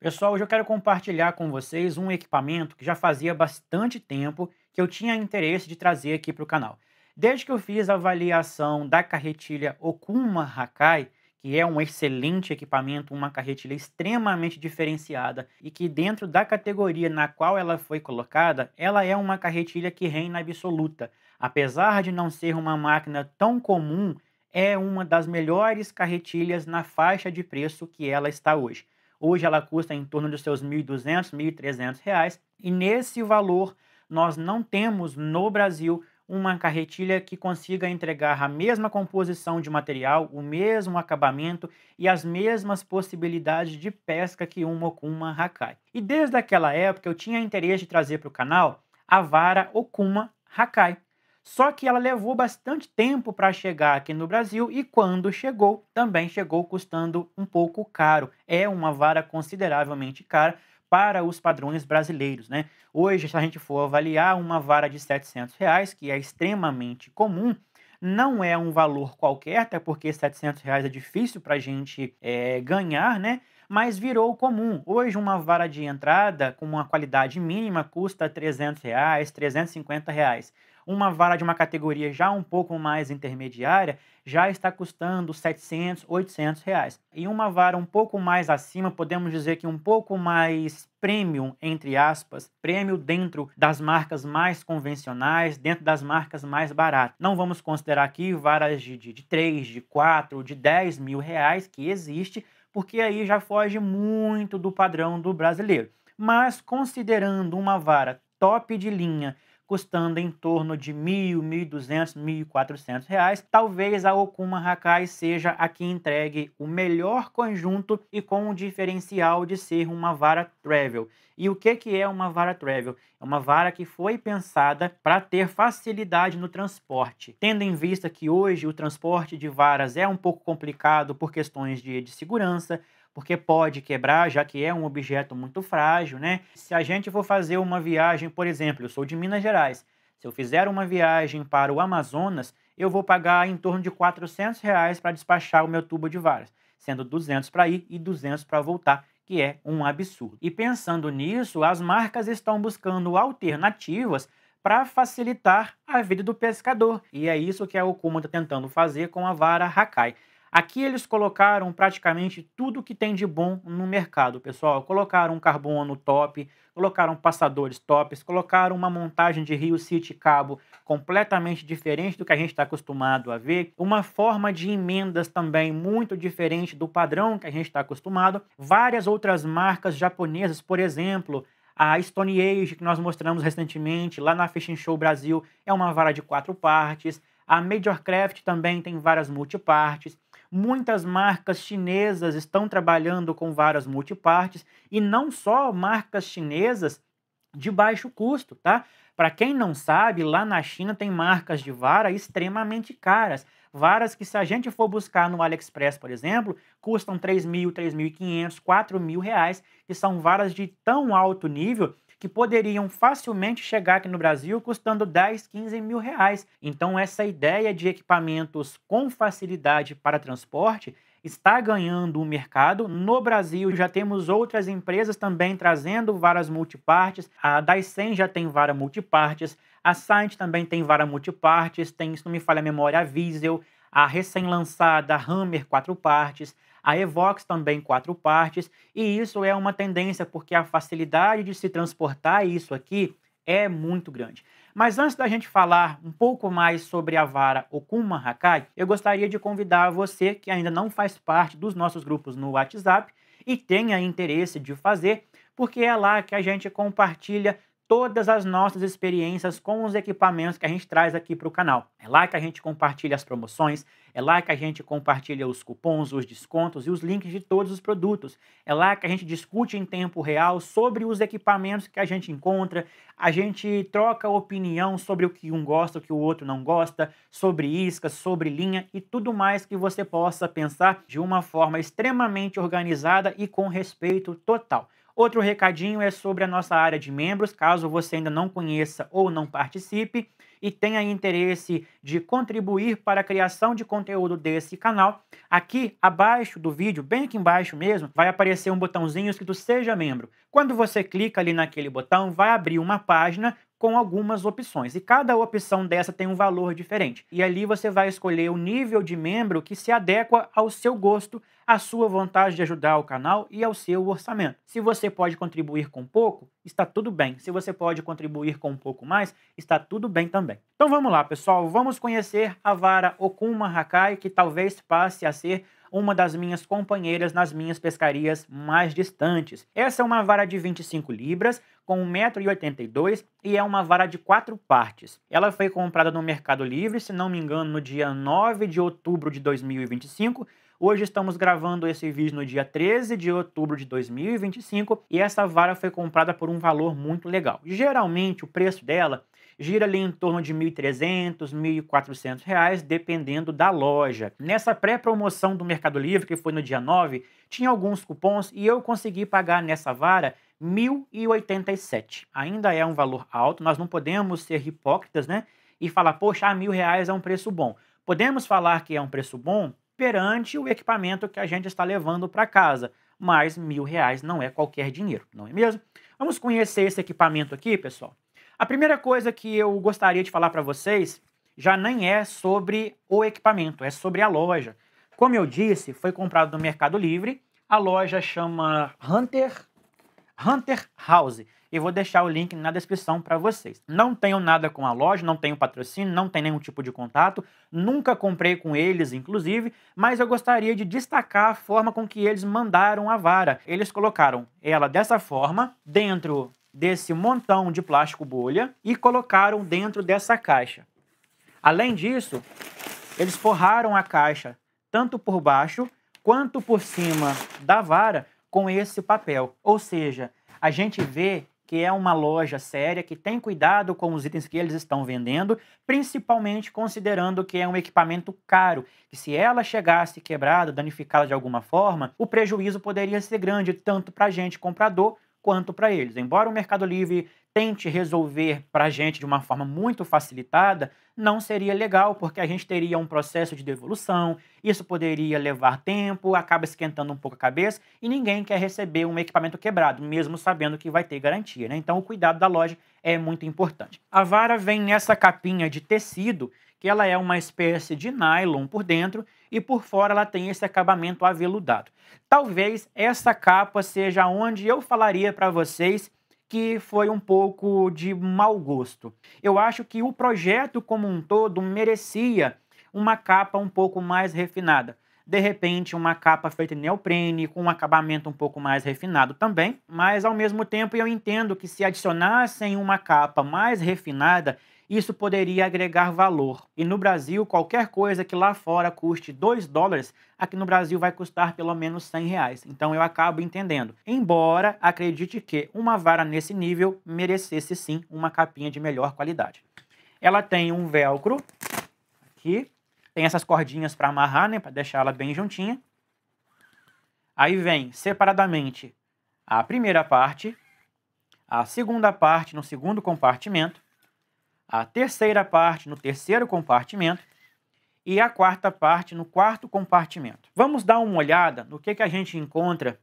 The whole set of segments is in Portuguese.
Pessoal, hoje eu quero compartilhar com vocês um equipamento que já fazia bastante tempo que eu tinha interesse de trazer aqui para o canal. Desde que eu fiz a avaliação da carretilha Okuma Hakai, que é um excelente equipamento, uma carretilha extremamente diferenciada e que dentro da categoria na qual ela foi colocada, ela é uma carretilha que reina absoluta. Apesar de não ser uma máquina tão comum, é uma das melhores carretilhas na faixa de preço que ela está hoje. Hoje ela custa em torno dos seus R$ 1.200, R$ 1.300 e nesse valor nós não temos no Brasil uma carretilha que consiga entregar a mesma composição de material, o mesmo acabamento e as mesmas possibilidades de pesca que uma Okuma Hakai. E desde aquela época eu tinha interesse de trazer para o canal a vara Okuma Hakai. Só que ela levou bastante tempo para chegar aqui no Brasil e quando chegou, também chegou custando um pouco caro. É uma vara consideravelmente cara para os padrões brasileiros, né? Hoje, se a gente for avaliar uma vara de R$ 700, que é extremamente comum, não é um valor qualquer, até porque R$ 700 é difícil para a gente ganhar, né? Mas virou comum. Hoje, uma vara de entrada com uma qualidade mínima custa R$ 300, R$ 350. Uma vara de uma categoria já um pouco mais intermediária já está custando R$ 700, R$ 800. E uma vara um pouco mais acima, podemos dizer que um pouco mais premium, entre aspas, premium dentro das marcas mais convencionais, dentro das marcas mais baratas. Não vamos considerar aqui varas de 3, de 4, de R$ 10.000 que existe, porque aí já foge muito do padrão do brasileiro. Mas considerando uma vara top de linha, custando em torno de R$ 1.000, R$ 1.200, R$ 1.400, talvez a Okuma Hakai seja a que entregue o melhor conjunto e com o diferencial de ser uma vara travel. E o que é uma vara travel? É uma vara que foi pensada para ter facilidade no transporte, tendo em vista que hoje o transporte de varas é um pouco complicado por questões de segurança, porque pode quebrar, já que é um objeto muito frágil, né? Se a gente for fazer uma viagem, por exemplo, eu sou de Minas Gerais, se eu fizer uma viagem para o Amazonas, eu vou pagar em torno de R$ 400 para despachar o meu tubo de varas, sendo 200 para ir e 200 para voltar, que é um absurdo. E pensando nisso, as marcas estão buscando alternativas para facilitar a vida do pescador. E é isso que a Okuma está tentando fazer com a vara Hakai. Aqui eles colocaram praticamente tudo que tem de bom no mercado, pessoal. Colocaram um carbono top, colocaram passadores tops, colocaram uma montagem de Rio City cabo completamente diferente do que a gente está acostumado a ver, uma forma de emendas também muito diferente do padrão que a gente está acostumado. Várias outras marcas japonesas, por exemplo, a Stone Age, que nós mostramos recentemente lá na Fishing Show Brasil, é uma vara de 4 partes. A Major Craft também tem varas multipartes. Muitas marcas chinesas estão trabalhando com varas multipartes e não só marcas chinesas de baixo custo, tá? Para quem não sabe, lá na China tem marcas de vara extremamente caras. Varas que, se a gente for buscar no AliExpress, por exemplo, custam 3.000, 3.500, R$ 4.000, que são varas de tão alto nível que poderiam facilmente chegar aqui no Brasil custando 10, 15 mil reais. Então essa ideia de equipamentos com facilidade para transporte está ganhando o mercado. No Brasil já temos outras empresas também trazendo varas multipartes. A Daisen já tem vara multipartes, a Saint também tem vara multipartes, tem, se não me falha a memória, a Wiesel, a recém-lançada Hammer 4 partes, a Evox também 4 partes, e isso é uma tendência porque a facilidade de se transportar isso aqui é muito grande. Mas antes da gente falar um pouco mais sobre a vara Okuma Hakai, eu gostaria de convidar você que ainda não faz parte dos nossos grupos no WhatsApp e tenha interesse de fazer, porque é lá que a gente compartilha todas as nossas experiências com os equipamentos que a gente traz aqui para o canal. É lá que a gente compartilha as promoções, é lá que a gente compartilha os cupons, os descontos e os links de todos os produtos. É lá que a gente discute em tempo real sobre os equipamentos que a gente encontra, a gente troca opinião sobre o que um gosta, o que o outro não gosta, sobre iscas, sobre linha e tudo mais que você possa pensar de uma forma extremamente organizada e com respeito total. Outro recadinho é sobre a nossa área de membros, caso você ainda não conheça ou não participe e tenha interesse de contribuir para a criação de conteúdo desse canal, aqui abaixo do vídeo, bem aqui embaixo mesmo, vai aparecer um botãozinho escrito Seja Membro. Quando você clica ali naquele botão, vai abrir uma página com algumas opções, e cada opção dessa tem um valor diferente. E ali você vai escolher o nível de membro que se adequa ao seu gosto, à sua vontade de ajudar o canal e ao seu orçamento. Se você pode contribuir com pouco, está tudo bem. Se você pode contribuir com um pouco mais, está tudo bem também. Então vamos lá, pessoal, vamos conhecer a vara Okuma Hakai, que talvez passe a ser uma das minhas companheiras nas minhas pescarias mais distantes. Essa é uma vara de 25 libras, com 1,82 m e é uma vara de 4 partes. Ela foi comprada no Mercado Livre, se não me engano, no dia 9 de outubro de 2025. Hoje estamos gravando esse vídeo no dia 13 de outubro de 2025 e essa vara foi comprada por um valor muito legal. Geralmente o preço dela gira ali em torno de R$ 1.300, R$ 1.400, dependendo da loja. Nessa pré-promoção do Mercado Livre, que foi no dia 9, tinha alguns cupons e eu consegui pagar nessa vara R$ 1.087. Ainda é um valor alto, nós não podemos ser hipócritas, né? E falar, poxa, R$ 1.000 é um preço bom. Podemos falar que é um preço bom perante o equipamento que a gente está levando para casa, mas R$ 1.000 não é qualquer dinheiro, não é mesmo? Vamos conhecer esse equipamento aqui, pessoal. A primeira coisa que eu gostaria de falar para vocês já nem é sobre o equipamento, é sobre a loja. Como eu disse, foi comprado no Mercado Livre, a loja chama Hunter House. Eu vou deixar o link na descrição para vocês. Não tenho nada com a loja, não tenho patrocínio, não tenho nenhum tipo de contato, nunca comprei com eles, inclusive, mas eu gostaria de destacar a forma com que eles mandaram a vara. Eles colocaram ela dessa forma, dentro desse montão de plástico bolha e colocaram dentro dessa caixa. Além disso, eles forraram a caixa tanto por baixo quanto por cima da vara com esse papel. Ou seja, a gente vê que é uma loja séria, que tem cuidado com os itens que eles estão vendendo, principalmente considerando que é um equipamento caro, que se ela chegasse quebrada, danificada de alguma forma, o prejuízo poderia ser grande tanto para a gente comprador quanto para eles. Embora o Mercado Livre tente resolver para a gente de uma forma muito facilitada, não seria legal, porque a gente teria um processo de devolução, isso poderia levar tempo, acaba esquentando um pouco a cabeça e ninguém quer receber um equipamento quebrado, mesmo sabendo que vai ter garantia, né? Então o cuidado da loja é muito importante. A vara vem nessa capinha de tecido, que ela é uma espécie de nylon por dentro e por fora ela tem esse acabamento aveludado. Talvez essa capa seja onde eu falaria para vocês que foi um pouco de mau gosto. Eu acho que o projeto como um todo merecia uma capa um pouco mais refinada. De repente, uma capa feita em neoprene, com um acabamento um pouco mais refinado também, mas ao mesmo tempo eu entendo que se adicionassem uma capa mais refinada, isso poderia agregar valor. E no Brasil, qualquer coisa que lá fora custe $2, aqui no Brasil vai custar pelo menos R$ 100. Então eu acabo entendendo. Embora acredite que uma vara nesse nível merecesse sim uma capinha de melhor qualidade. Ela tem um velcro aqui, tem essas cordinhas para amarrar, né, para deixar ela bem juntinha. Aí vem separadamente a primeira parte, a segunda parte no segundo compartimento, a terceira parte no terceiro compartimento e a quarta parte no quarto compartimento. Vamos dar uma olhada no que a gente encontra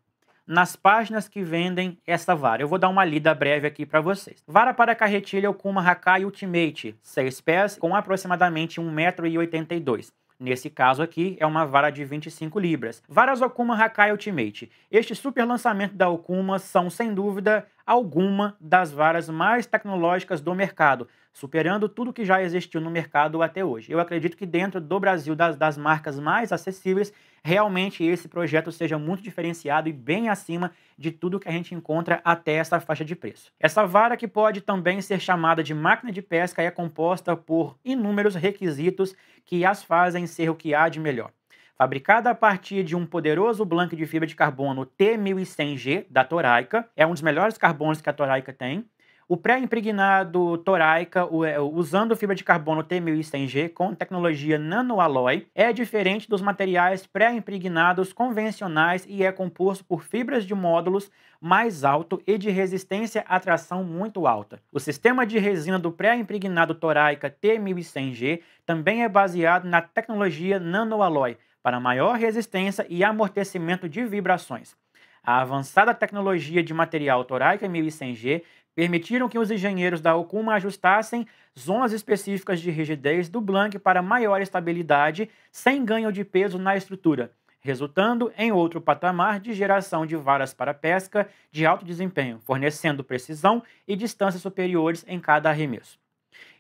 nas páginas que vendem essa vara. Eu vou dar uma lida breve aqui para vocês. Vara para carretilha Okuma Hakai Ultimate, 6 pés com aproximadamente 1,82 m. Nesse caso aqui, é uma vara de 25 libras. Varas Okuma Hakai Ultimate. Este super lançamento da Okuma são, sem dúvida alguma, das varas mais tecnológicas do mercado, superando tudo que já existiu no mercado até hoje. Eu acredito que dentro do Brasil, das marcas mais acessíveis, realmente esse projeto seja muito diferenciado e bem acima de tudo que a gente encontra até essa faixa de preço. Essa vara, que pode também ser chamada de máquina de pesca, é composta por inúmeros requisitos que as fazem ser o que há de melhor. Fabricada a partir de um poderoso blanco de fibra de carbono T1100G da Toraica, é um dos melhores carbonos que a Toraica tem. O pré-impregnado Toraica, usando fibra de carbono T1100G com tecnologia nanoalloy, é diferente dos materiais pré-impregnados convencionais e é composto por fibras de módulos mais alto e de resistência à tração muito alta. O sistema de resina do pré-impregnado Toraica T1100G também é baseado na tecnologia nanoalloy para maior resistência e amortecimento de vibrações. A avançada tecnologia de material Toraica 1100G permitiram que os engenheiros da Okuma ajustassem zonas específicas de rigidez do blank para maior estabilidade, sem ganho de peso na estrutura, resultando em outro patamar de geração de varas para pesca de alto desempenho, fornecendo precisão e distâncias superiores em cada arremesso.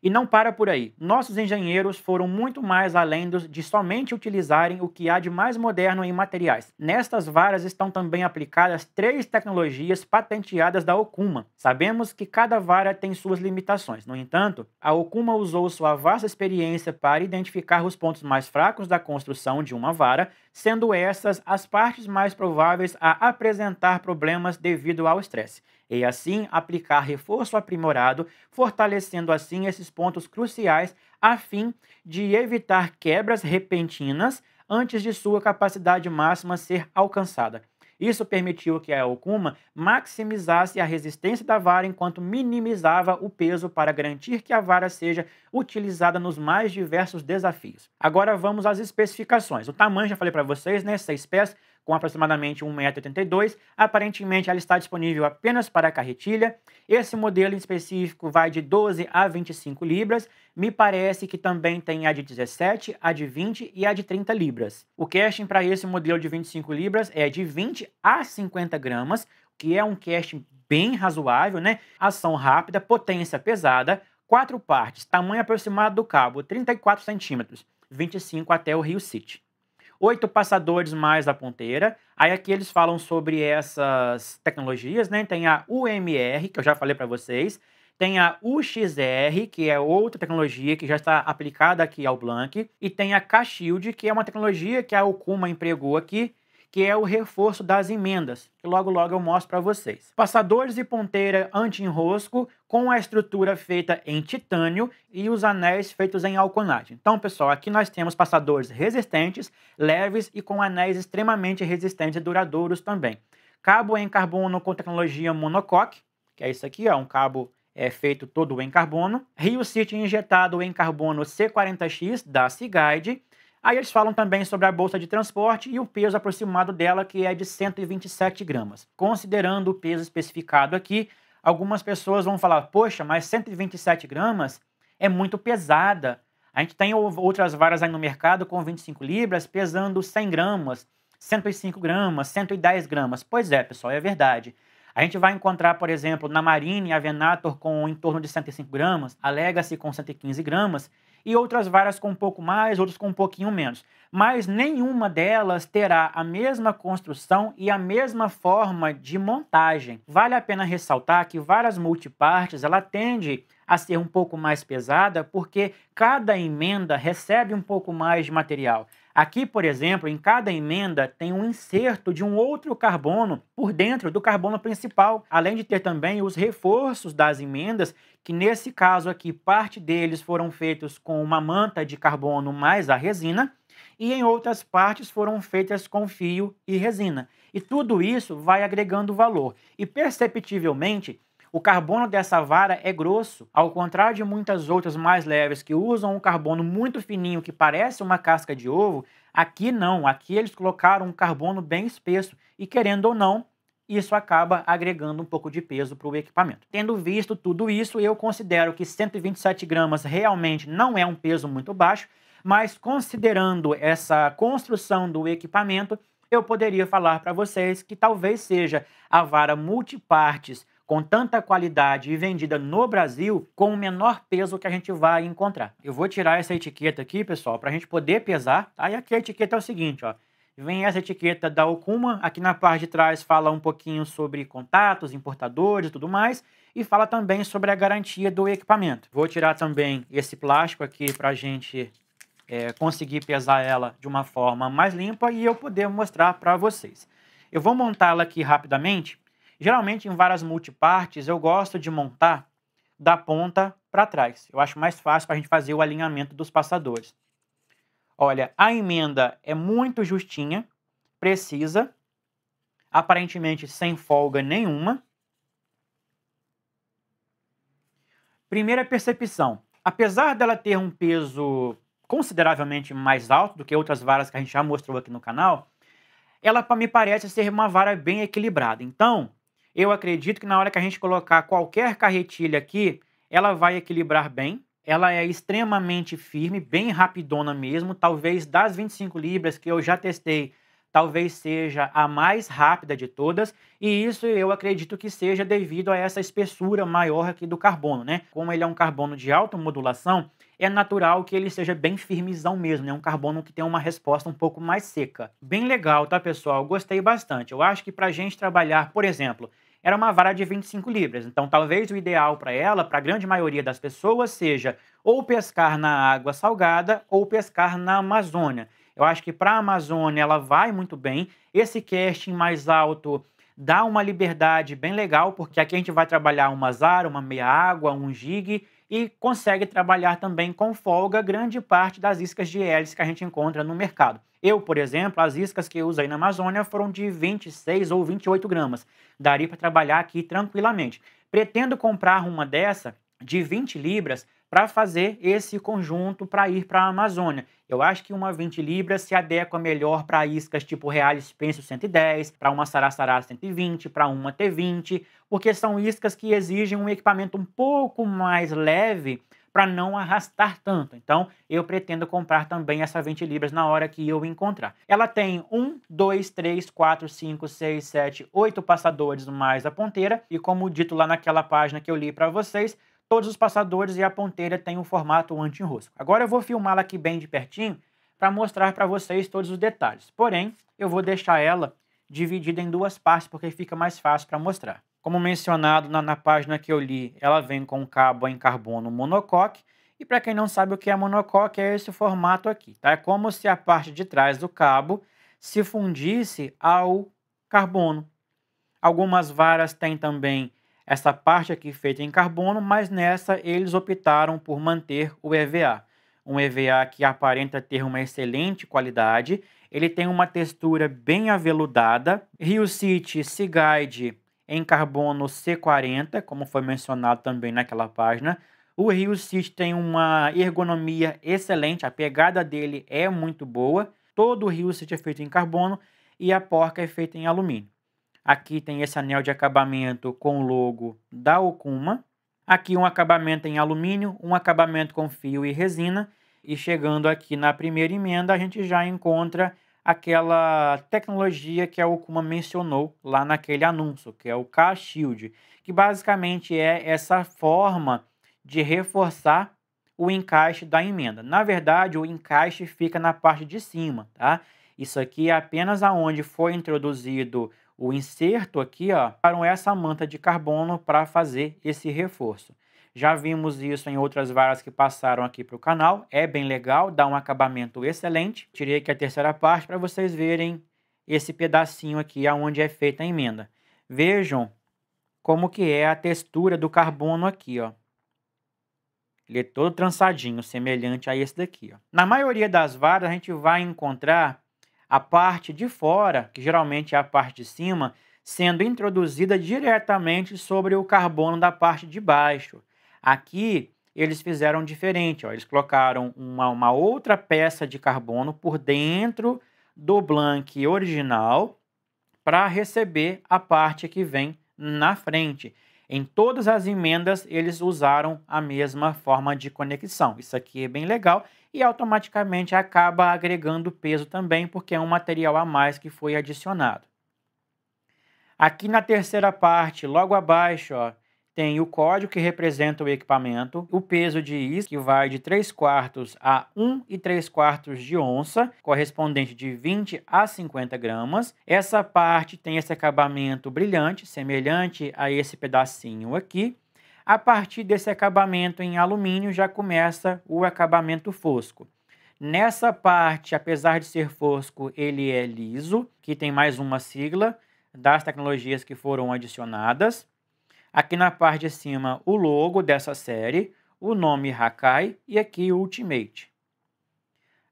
E não para por aí. Nossos engenheiros foram muito mais além de somente utilizarem o que há de mais moderno em materiais. Nestas varas estão também aplicadas 3 tecnologias patenteadas da Okuma. Sabemos que cada vara tem suas limitações. No entanto, a Okuma usou sua vasta experiência para identificar os pontos mais fracos da construção de uma vara, sendo essas as partes mais prováveis a apresentar problemas devido ao estresse, e assim aplicar reforço aprimorado, fortalecendo assim esses pontos cruciais a fim de evitar quebras repentinas antes de sua capacidade máxima ser alcançada. Isso permitiu que a Okuma maximizasse a resistência da vara enquanto minimizava o peso para garantir que a vara seja utilizada nos mais diversos desafios. Agora vamos às especificações. O tamanho, já falei para vocês, né? 6 pés, com aproximadamente 1,82 m. Aparentemente ela está disponível apenas para a carretilha. Esse modelo em específico vai de 12 a 25 libras. Me parece que também tem a de 17, a de 20 e a de 30 libras. O casting para esse modelo de 25 libras é de 20 a 50 gramas, que é um casting bem razoável, né? Ação rápida, potência pesada, 4 partes, tamanho aproximado do cabo, 34 centímetros, 25 até o Rio City. 8 passadores mais a ponteira. Aí aqui eles falam sobre essas tecnologias, né? Tem a UMR, que eu já falei para vocês. Tem a UXR, que é outra tecnologia que já está aplicada aqui ao Blank. E tem a K-Shield, que é uma tecnologia que a Okuma empregou aqui, que é o reforço das emendas, que logo logo eu mostro para vocês. Passadores e ponteira anti-enrosco com a estrutura feita em titânio e os anéis feitos em alconate. Então, pessoal, aqui nós temos passadores resistentes, leves e com anéis extremamente resistentes e duradouros também. Cabo em carbono com tecnologia monocoque, que é isso aqui, ó, um cabo feito todo em carbono. Rio City injetado em carbono C40X da Seaguide. Aí eles falam também sobre a bolsa de transporte e o peso aproximado dela, que é de 127 gramas. Considerando o peso especificado aqui, algumas pessoas vão falar, poxa, mas 127 gramas é muito pesada. A gente tem outras varas aí no mercado com 25 libras pesando 100 gramas, 105 gramas, 110 gramas. Pois é, pessoal, é verdade. A gente vai encontrar, por exemplo, na Marine a Venator com em torno de 105 gramas, a Legacy com 115 gramas, e outras varas com um pouco mais, outras com um pouquinho menos. Mas nenhuma delas terá a mesma construção e a mesma forma de montagem. Vale a pena ressaltar que varas multipartes, ela tende a ser um pouco mais pesada porque cada emenda recebe um pouco mais de material. Aqui, por exemplo, em cada emenda tem um inserto de um outro carbono por dentro do carbono principal, além de ter também os reforços das emendas, que nesse caso aqui, parte deles foram feitos com uma manta de carbono mais a resina, e em outras partes foram feitas com fio e resina. E tudo isso vai agregando valor. E perceptivelmente, o carbono dessa vara é grosso, ao contrário de muitas outras mais leves que usam um carbono muito fininho que parece uma casca de ovo, aqui não, aqui eles colocaram um carbono bem espesso e, querendo ou não, isso acaba agregando um pouco de peso para o equipamento. Tendo visto tudo isso, eu considero que 127 gramas realmente não é um peso muito baixo, mas considerando essa construção do equipamento, eu poderia falar para vocês que talvez seja a vara multipartes com tanta qualidade e vendida no Brasil com o menor peso que a gente vai encontrar. Eu vou tirar essa etiqueta aqui, pessoal, para a gente poder pesar. Tá? E aqui a etiqueta é o seguinte, ó. Vem essa etiqueta da Okuma, aqui na parte de trás fala um pouquinho sobre contatos, importadores e tudo mais, e fala também sobre a garantia do equipamento. Vou tirar também esse plástico aqui para a gente conseguir pesar ela de uma forma mais limpa e eu poder mostrar para vocês. Eu vou montá-la aqui rapidamente. Geralmente em varas multipartes eu gosto de montar da ponta para trás. Eu acho mais fácil para a gente fazer o alinhamento dos passadores. Olha, a emenda é muito justinha, precisa, aparentemente sem folga nenhuma. Primeira percepção, apesar dela ter um peso consideravelmente mais alto do que outras varas que a gente já mostrou aqui no canal, ela me parece ser uma vara bem equilibrada. Então, eu acredito que na hora que a gente colocar qualquer carretilha aqui, ela vai equilibrar bem. Ela é extremamente firme, bem rapidona mesmo. Talvez das 25 libras que eu já testei, talvez seja a mais rápida de todas. E isso eu acredito que seja devido a essa espessura maior aqui do carbono, né? Como ele é um carbono de alta modulação, é natural que ele seja bem firmezão mesmo, né? Um carbono que tem uma resposta um pouco mais seca. Bem legal, tá, pessoal? Gostei bastante. Eu acho que pra gente trabalhar, por exemplo, era uma vara de 25 libras, então talvez o ideal para ela, para a grande maioria das pessoas, seja ou pescar na água salgada ou pescar na Amazônia. Eu acho que para a Amazônia ela vai muito bem. Esse casting mais alto dá uma liberdade bem legal, porque aqui a gente vai trabalhar uma zara, uma meia água, um jig e consegue trabalhar também com folga grande parte das iscas de hélice que a gente encontra no mercado. Eu, por exemplo, as iscas que eu usei na Amazônia foram de 26 ou 28 gramas. Daria para trabalhar aqui tranquilamente. Pretendo comprar uma dessa de 20 libras para fazer esse conjunto para ir para a Amazônia. Eu acho que uma 20 libras se adequa melhor para iscas tipo Realis Pencio 110, para uma Saraçará 120, para uma T20, porque são iscas que exigem um equipamento um pouco mais leve para não arrastar tanto. Então, eu pretendo comprar também essa 20 libras na hora que eu encontrar. Ela tem 1, 2, 3, 4, 5, 6, 7, 8 passadores mais a ponteira. E como dito lá naquela página que eu li para vocês, todos os passadores e a ponteira têm o formato anti-enrosco. Agora eu vou filmá-la aqui bem de pertinho para mostrar para vocês todos os detalhes. Porém, eu vou deixar ela dividida em duas partes porque fica mais fácil para mostrar. Como mencionado na página que eu li, ela vem com um cabo em carbono monocoque. E para quem não sabe o que é monocoque, é esse formato aqui, tá? É como se a parte de trás do cabo se fundisse ao carbono. Algumas varas têm também essa parte aqui feita em carbono, mas nessa eles optaram por manter o EVA. Um EVA que aparenta ter uma excelente qualidade. Ele tem uma textura bem aveludada. Rio City Seaguide em carbono C40, como foi mencionado também naquela página. O Rio City tem uma ergonomia excelente, a pegada dele é muito boa. Todo o Rio City é feito em carbono e a porca é feita em alumínio. Aqui tem esse anel de acabamento com o logo da Okuma. Aqui um acabamento em alumínio, um acabamento com fio e resina. E chegando aqui na primeira emenda, a gente já encontra aquela tecnologia que a Okuma mencionou lá naquele anúncio, que é o K-Shield, que basicamente é essa forma de reforçar o encaixe da emenda. Na verdade, o encaixe fica na parte de cima, tá? Isso aqui é apenas aonde foi introduzido o inserto aqui, ó, para essa manta de carbono para fazer esse reforço. Já vimos isso em outras varas que passaram aqui para o canal. É bem legal, dá um acabamento excelente. Tirei aqui a terceira parte para vocês verem esse pedacinho aqui onde é feita a emenda. Vejam como que é a textura do carbono aqui, ó. Ele é todo trançadinho, semelhante a esse daqui, ó. Na maioria das varas a gente vai encontrar a parte de fora, que geralmente é a parte de cima, sendo introduzida diretamente sobre o carbono da parte de baixo. Aqui eles fizeram diferente, ó. Eles colocaram uma outra peça de carbono por dentro do blank original para receber a parte que vem na frente. Em todas as emendas eles usaram a mesma forma de conexão. Isso aqui é bem legal e automaticamente acaba agregando peso também, porque é um material a mais que foi adicionado. Aqui na terceira parte, logo abaixo, ó, tem o código que representa o equipamento, o peso de isca, que vai de 3/4 a 1 3/4 de onça, correspondente de 20 a 50 gramas. Essa parte tem esse acabamento brilhante, semelhante a esse pedacinho aqui. A partir desse acabamento em alumínio já começa o acabamento fosco. Nessa parte, apesar de ser fosco, ele é liso, que tem mais uma sigla das tecnologias que foram adicionadas. Aqui na parte de cima, o logo dessa série, o nome Hakai e aqui o Ultimate.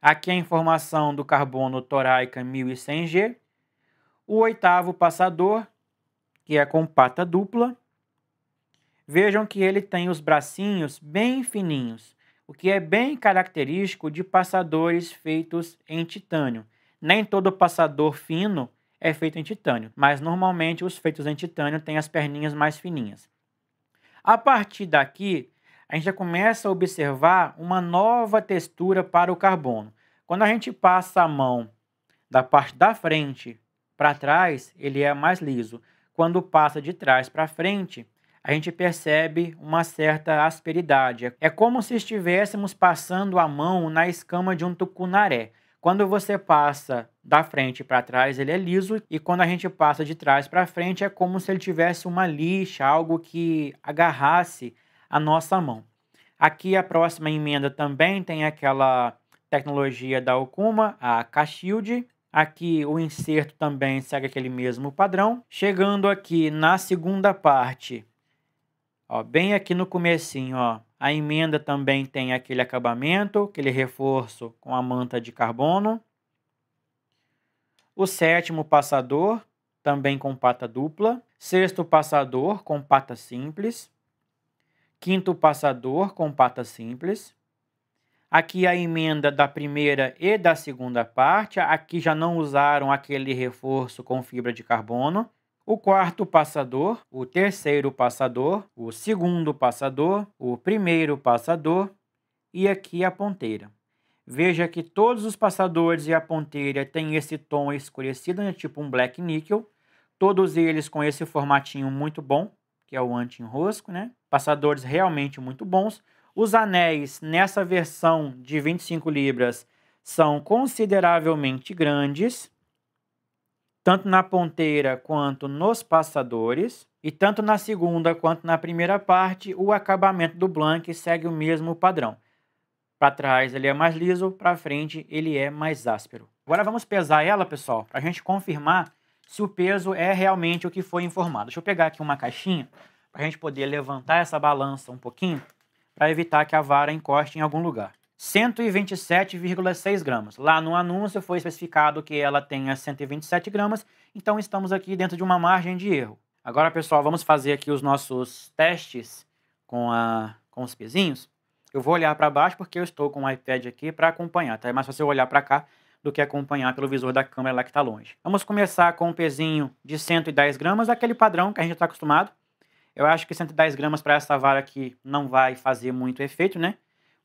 Aqui a informação do carbono Toraica 1100G. O 8º passador, que é com pata dupla. Vejam que ele tem os bracinhos bem fininhos, o que é bem característico de passadores feitos em titânio. Nem todo passador fino é feito em titânio, mas normalmente os feitos em titânio têm as perninhas mais fininhas. A partir daqui, a gente já começa a observar uma nova textura para o carbono. Quando a gente passa a mão da parte da frente para trás, ele é mais liso. Quando passa de trás para frente, a gente percebe uma certa asperidade. É como se estivéssemos passando a mão na escama de um tucunaré. Quando você passa da frente para trás, ele é liso, e quando a gente passa de trás para frente, é como se ele tivesse uma lixa, algo que agarrasse a nossa mão. Aqui a próxima emenda também tem aquela tecnologia da Okuma, a K-Shield. Aqui o inserto também segue aquele mesmo padrão. Chegando aqui na segunda parte, ó, bem aqui no comecinho, ó, a emenda também tem aquele acabamento, aquele reforço com a manta de carbono. O 7º passador, também com pata dupla. 6º passador com pata simples. 5º passador com pata simples. Aqui a emenda da primeira e da segunda parte. Aqui já não usaram aquele reforço com fibra de carbono. O 4º passador, o 3º passador, o 2º passador, o 1º passador e aqui a ponteira. Veja que todos os passadores e a ponteira têm esse tom escurecido, né, tipo um black nickel. Todos eles com esse formatinho muito bom, que é o anti-enrosco, né? Passadores realmente muito bons. Os anéis nessa versão de 25 libras são consideravelmente grandes, tanto na ponteira quanto nos passadores, e tanto na segunda quanto na primeira parte, o acabamento do Blank segue o mesmo padrão. Para trás ele é mais liso, para frente ele é mais áspero. Agora vamos pesar ela, pessoal, para a gente confirmar se o peso é realmente o que foi informado. Deixa eu pegar aqui uma caixinha para a gente poder levantar essa balança um pouquinho, para evitar que a vara encoste em algum lugar. 127,6 gramas. Lá no anúncio foi especificado que ela tenha 127 gramas, então estamos aqui dentro de uma margem de erro. Agora, pessoal, vamos fazer aqui os nossos testes com os pezinhos. Eu vou olhar para baixo porque eu estou com o iPad aqui para acompanhar, tá? É mais fácil eu olhar para cá do que acompanhar pelo visor da câmera lá que está longe. Vamos começar com um pezinho de 110 gramas, aquele padrão que a gente está acostumado. Eu acho que 110 gramas para essa vara aqui não vai fazer muito efeito, né?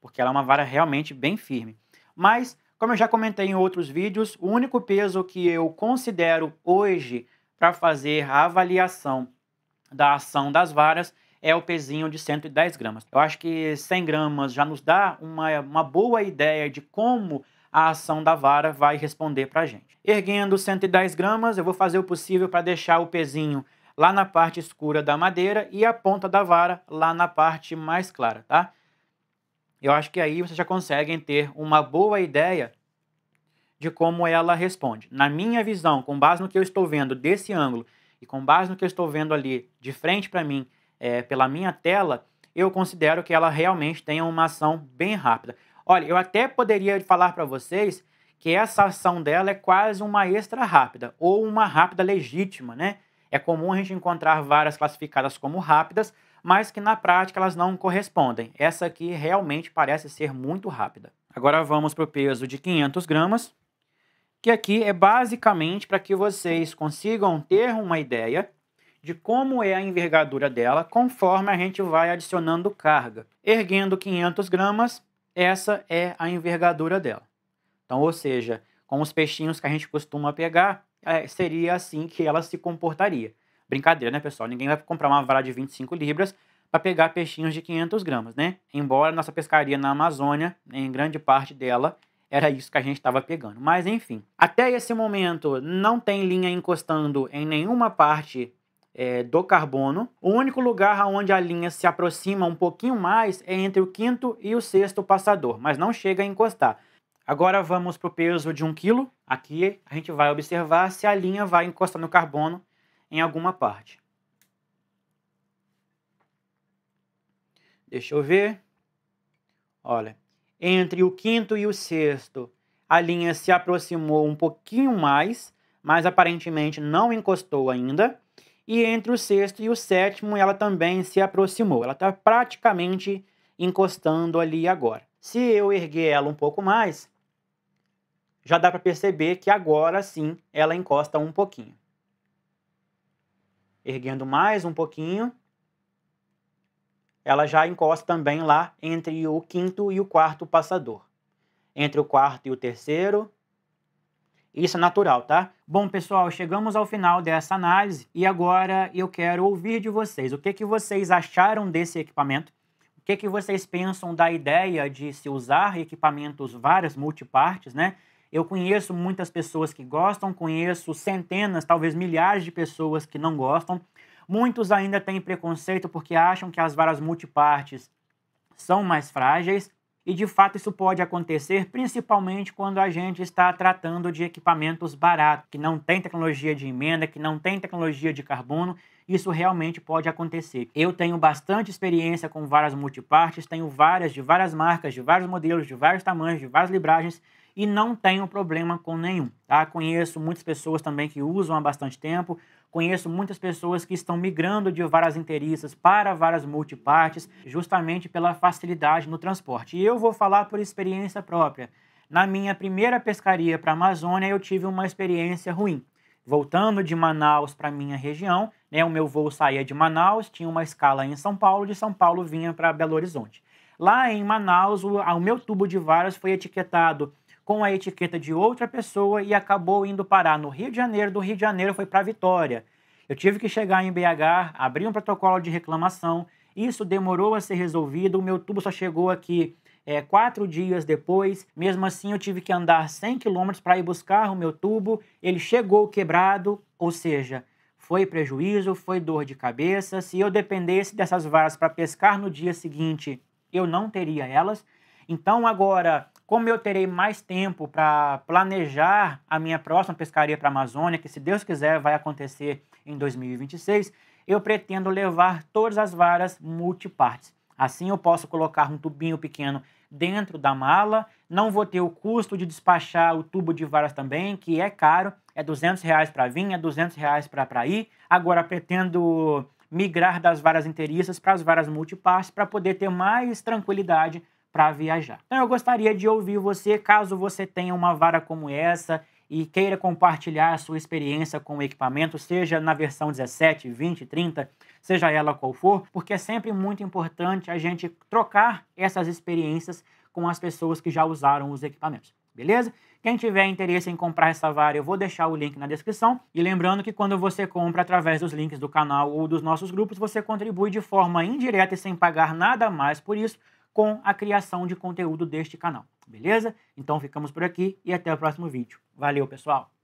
Porque ela é uma vara realmente bem firme. Mas, como eu já comentei em outros vídeos, o único peso que eu considero hoje para fazer a avaliação da ação das varas é o pezinho de 110 gramas. Eu acho que 100 gramas já nos dá uma boa ideia de como a ação da vara vai responder para a gente. Erguendo 110 gramas, eu vou fazer o possível para deixar o pezinho lá na parte escura da madeira e a ponta da vara lá na parte mais clara, tá? Eu acho que aí vocês já conseguem ter uma boa ideia de como ela responde. Na minha visão, com base no que eu estou vendo desse ângulo e com base no que eu estou vendo ali de frente para mim, pela minha tela, eu considero que ela realmente tem uma ação bem rápida. Olha, eu até poderia falar para vocês que essa ação dela é quase uma extra rápida ou uma rápida legítima, né? É comum a gente encontrar varas classificadas como rápidas, mas que na prática elas não correspondem. Essa aqui realmente parece ser muito rápida. Agora vamos para o peso de 500 gramas, que aqui é basicamente para que vocês consigam ter uma ideia de como é a envergadura dela conforme a gente vai adicionando carga. Erguendo 500 gramas, essa é a envergadura dela. Então, ou seja, com os peixinhos que a gente costuma pegar, seria assim que ela se comportaria. Brincadeira, né, pessoal? Ninguém vai comprar uma vara de 25 libras para pegar peixinhos de 500 gramas, né? Embora nossa pescaria na Amazônia, em grande parte dela, era isso que a gente estava pegando. Mas, enfim, até esse momento não tem linha encostando em nenhuma parte do carbono. O único lugar onde a linha se aproxima um pouquinho mais é entre o 5º e o 6º passador, mas não chega a encostar. Agora vamos para o peso de 1 kg. Aqui a gente vai observar se a linha vai encostar no carbono em alguma parte. Deixa eu ver. Olha, entre o quinto e o sexto, a linha se aproximou um pouquinho mais, mas aparentemente não encostou ainda. E entre o sexto e o sétimo, ela também se aproximou. Ela está praticamente encostando ali agora. Se eu erguer ela um pouco mais, já dá para perceber que agora sim ela encosta um pouquinho. Erguendo mais um pouquinho, ela já encosta também lá entre o quinto e o quarto passador. Entre o quarto e o terceiro. Isso é natural, tá? Bom, pessoal, chegamos ao final dessa análise e agora eu quero ouvir de vocês. O que vocês acharam desse equipamento? O que vocês pensam da ideia de se usar equipamentos várias multipartes, né? Eu conheço muitas pessoas que gostam, conheço centenas, talvez milhares de pessoas que não gostam. Muitos ainda têm preconceito porque acham que as varas multipartes são mais frágeis. E de fato isso pode acontecer principalmente quando a gente está tratando de equipamentos baratos, que não tem tecnologia de emenda, que não tem tecnologia de carbono. Isso realmente pode acontecer. Eu tenho bastante experiência com varas multipartes, tenho várias, de várias marcas, de vários modelos, de vários tamanhos, de várias libragens e não tenho problema com nenhum, tá? Conheço muitas pessoas também que usam há bastante tempo, conheço muitas pessoas que estão migrando de varas inteiriças para varas multipartes, justamente pela facilidade no transporte. E eu vou falar por experiência própria. Na minha primeira pescaria para a Amazônia, eu tive uma experiência ruim. Voltando de Manaus para a minha região, né, o meu voo saía de Manaus, tinha uma escala em São Paulo, de São Paulo vinha para Belo Horizonte. Lá em Manaus, o meu tubo de varas foi etiquetado com a etiqueta de outra pessoa e acabou indo parar no Rio de Janeiro, do Rio de Janeiro foi para Vitória. Eu tive que chegar em BH, abrir um protocolo de reclamação, isso demorou a ser resolvido, o meu tubo só chegou aqui 4 dias depois, mesmo assim eu tive que andar 100 km para ir buscar o meu tubo, ele chegou quebrado, ou seja, foi prejuízo, foi dor de cabeça. Se eu dependesse dessas varas para pescar no dia seguinte, eu não teria elas. Então agora, como eu terei mais tempo para planejar a minha próxima pescaria para a Amazônia, que se Deus quiser vai acontecer em 2026, eu pretendo levar todas as varas multipartes. Assim eu posso colocar um tubinho pequeno dentro da mala, não vou ter o custo de despachar o tubo de varas também, que é caro, é R$200 para vir, é R$200 para ir. Agora pretendo migrar das varas inteiriças para as varas multipartes para poder ter mais tranquilidade para viajar. Então eu gostaria de ouvir você, caso você tenha uma vara como essa e queira compartilhar a sua experiência com o equipamento, seja na versão 17, 20, 30, seja ela qual for, porque é sempre muito importante a gente trocar essas experiências com as pessoas que já usaram os equipamentos, beleza? Quem tiver interesse em comprar essa vara, eu vou deixar o link na descrição. E lembrando que quando você compra através dos links do canal ou dos nossos grupos, você contribui de forma indireta e sem pagar nada mais por isso, com a criação de conteúdo deste canal, beleza? Então ficamos por aqui e até o próximo vídeo. Valeu, pessoal!